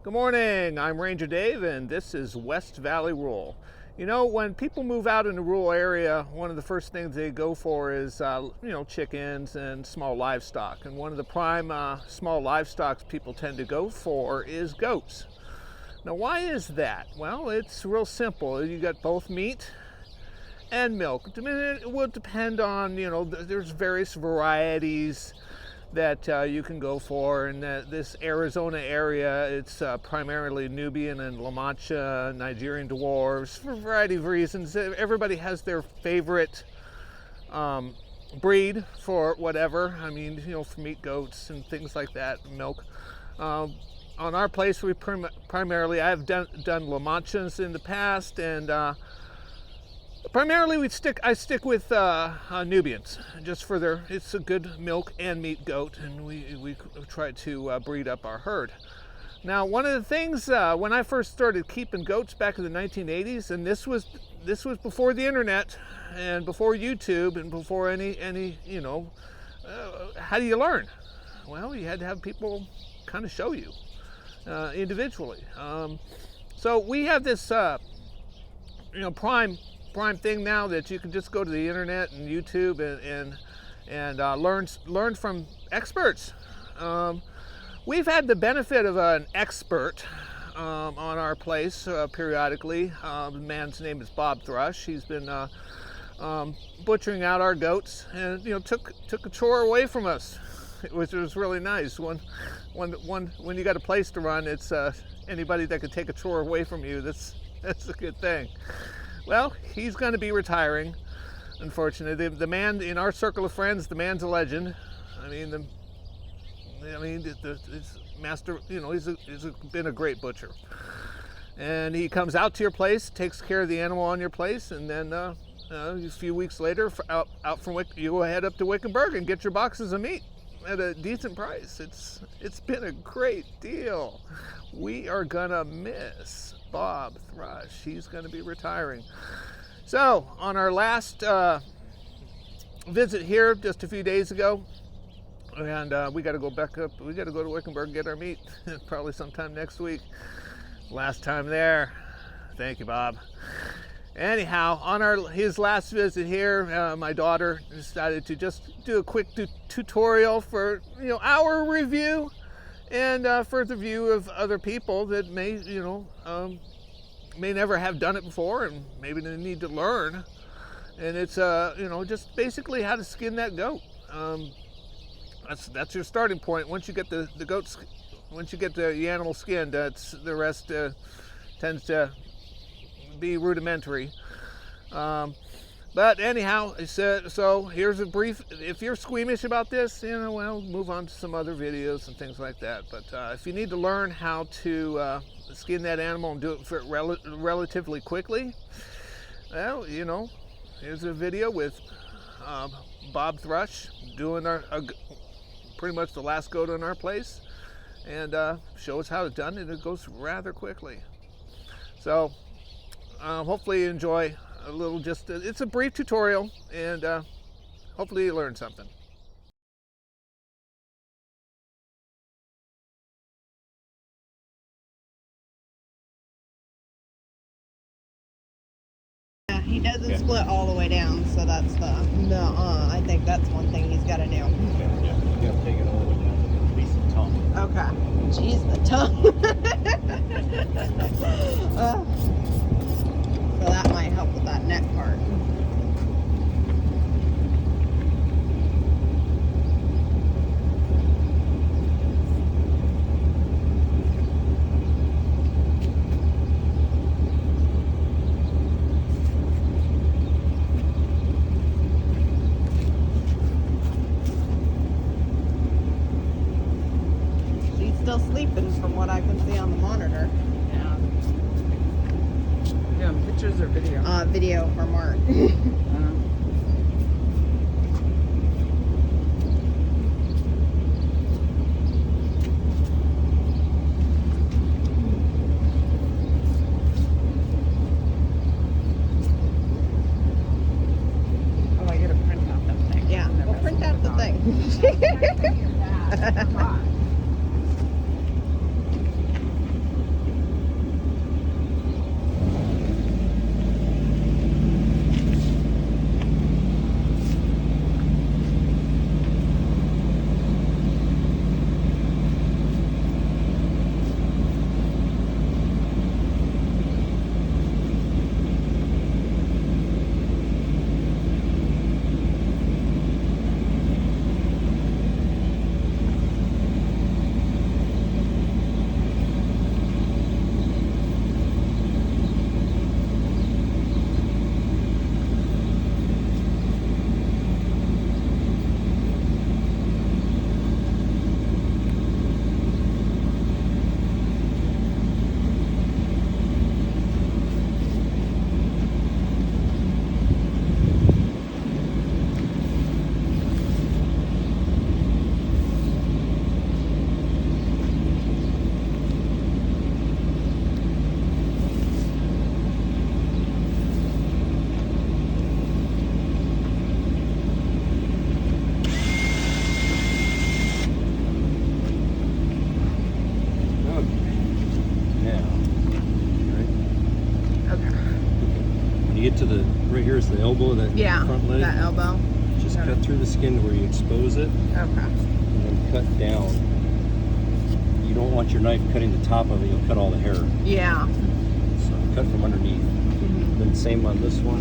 Good morning, I'm Ranger Dave and this is West Valley Rural. You know, when people move out in a rural area, one of the first things they go for is, chickens and small livestock. And one of the prime small livestock people tend to go for is goats. Now, why is that? Well, it's real simple. You got both meat and milk. I mean, it will depend on, there's various varieties that you can go for. In this Arizona area, it's primarily Nubian and La Mancha, Nigerian dwarves, for a variety of reasons. Everybody has their favorite breed for whatever. I mean, for meat, goats and things like that, milk. On our place, we primarily, I've done La Manchas in the past, and primarily I stick with Nubians, just for it's a good milk and meat goat, and we try to breed up our herd. Now, one of the things when I first started keeping goats back in the 1980s, and this was before the internet and before YouTube and before any how do you learn? Well, you had to have people kind of show you individually. So we have this prime thing now that you can just go to the internet and YouTube and learn from experts. We've had the benefit of an expert on our place periodically. The man's name is Bob Thrush. He's been butchering out our goats, and took a chore away from us, which was really nice. When you got a place to run, it's anybody that could take a chore away from you. That's a good thing. Well, he's going to be retiring, unfortunately. The man in our circle of friends, the man's a legend. His master, he's been a great butcher. And he comes out to your place, takes care of the animal on your place, and then a few weeks later, you go head up to Wickenburg and get your boxes of meat at a decent price. It's been a great deal. We are gonna miss Bob Thrush. He's going to be retiring. So on our last visit here just a few days ago, and we got to go back up. We got to go to Wickenburg and get our meat probably sometime next week. Last time there. Thank you, Bob. Anyhow, on his last visit here, my daughter decided to just do a quick tutorial for our review and for the view of other people that may never have done it before, and maybe they need to learn. And it's just basically how to skin that goat. That's your starting point. Once you get the goats, once you get the animal skinned, that's the rest tends to be rudimentary. But anyhow, so here's a brief. If you're squeamish about this, move on to some other videos and things like that. But if you need to learn how to skin that animal and do it relatively quickly, well, here's a video with Bob Thrush doing pretty much the last goat on our place, and show us how it's done, and it goes rather quickly. So hopefully you enjoy a little, it's a brief tutorial, and hopefully you learn something. Yeah, he doesn't split all the way down, so that's I think that's one thing he's got to do. Yeah, you got to take it all the way down to at least the tongue. Okay. Jeez, the tongue. So that might help with that neck part. She's still sleeping from what I can see on the monitor. Yeah, pictures or video? Video for Mark. Oh, I gotta print out that thing. Yeah, we'll print out the thing. there's the elbow, that Yeah, front leg. that elbow. Just Okay. cut through the skin to where you expose it, Okay. and then cut down. You don't want your knife cutting the top of it, you'll cut all the hair. Yeah. So cut from underneath. Mm-hmm. Then same on this one.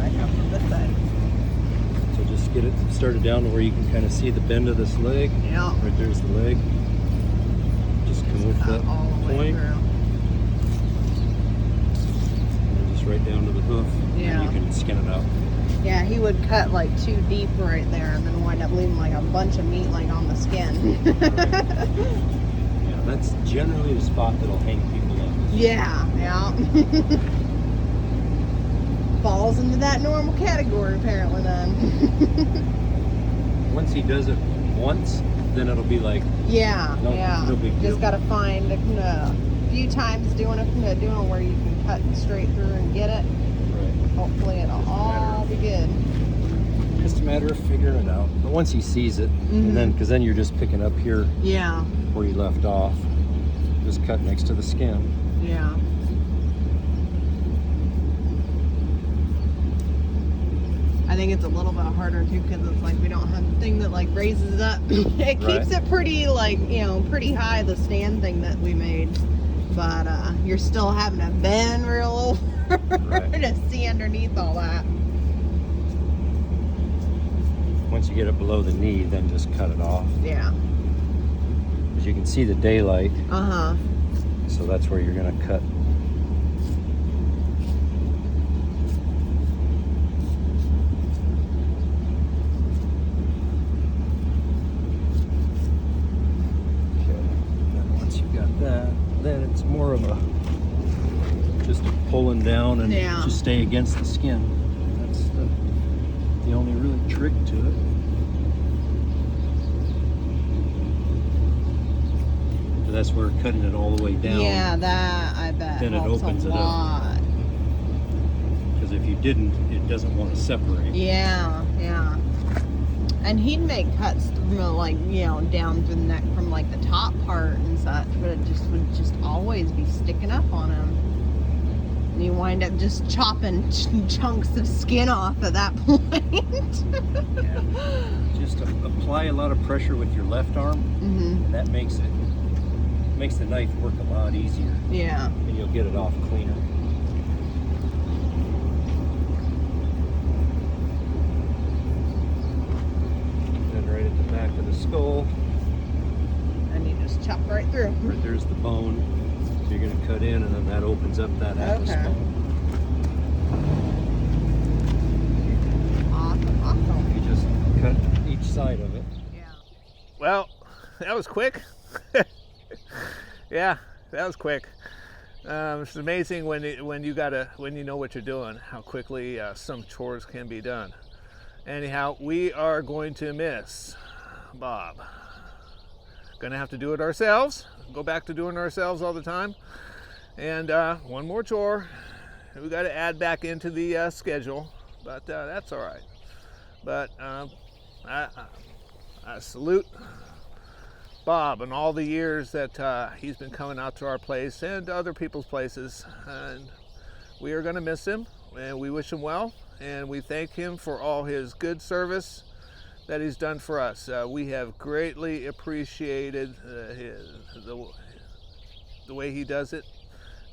I come from this side. So just get it started down to where you can kind of see the bend of this leg. Yeah. Right there's the leg. Just come with Cut that all the way point. through. And then just right down to the hoof. Yeah. And you can skin it out. Yeah, he would cut like too deep right there and then wind up leaving like a bunch of meat like on the skin. Yeah, that's generally the spot that'll hang people up. Yeah, yeah. Falls into that normal category apparently then. Once he does it once, then it'll be like, Yeah, No- yeah. no big deal. Just gotta find a few times doing it where you can cut straight through and get it. right. Hopefully it'll all be good. Just a matter of figuring it out. But once he sees it, Mhm. and because then you're just picking up here Yeah, where you left off. Just cut next to the skin. yeah. I think it's a little bit harder too because it's like we don't have the thing that like raises it up. It keeps it pretty like, pretty high, the stand thing that we made. But you're still having to bend real over Right. to see underneath all that. Once you get it below the knee, then just cut it off. Yeah. Because you can see the daylight, Uh-huh. so that's where you're going to cut. Okay. Then once you've got that, then it's more of a just pulling down and Yeah. just stay against the skin. That's the only really trick to it. But that's where cutting it all the way down. Yeah, that I bet Then it helps opens a it up. lot. Because if you didn't, it doesn't want to separate. Yeah, yeah. And he'd make cuts from down through the neck from like the top part and such, but it would just always be sticking up on him. And you wind up just chopping chunks of skin off at that point. Yeah. Just apply a lot of pressure with your left arm, Mhm. and that makes the knife work a lot easier, Yeah. and you'll get it off cleaner. Then right at the back of the skull, And you just chop right through. right there's the bone. So you're going to cut in, and then that opens up that atlas Okay. bone. Awesome. You just cut each side of it. Yeah. Well, that was quick. Yeah, that was quick. It's amazing when you know what you're doing, how quickly some chores can be done. Anyhow, we are going to miss Bob. Gonna have to do it ourselves. Go back to doing it ourselves all the time. And one more chore we got to add back into the schedule, but that's all right. But I salute Bob and all the years that he's been coming out to our place and other people's places, and we are going to miss him, and we wish him well, and we thank him for all his good service that he's done for us. We have greatly appreciated the way he does it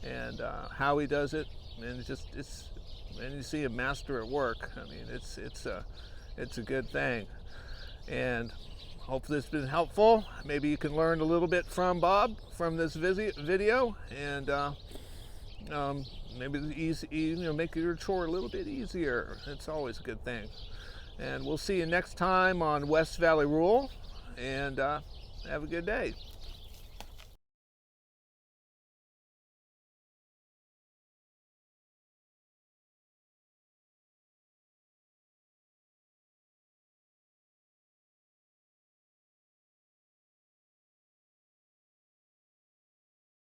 and how he does it, and and you see a master at work. I mean, it's a good thing, and hopefully it's been helpful. Maybe you can learn a little bit from Bob from this video, and maybe make your chore a little bit easier. It's always a good thing. And we'll see you next time on West Valley Rule, and have a good day.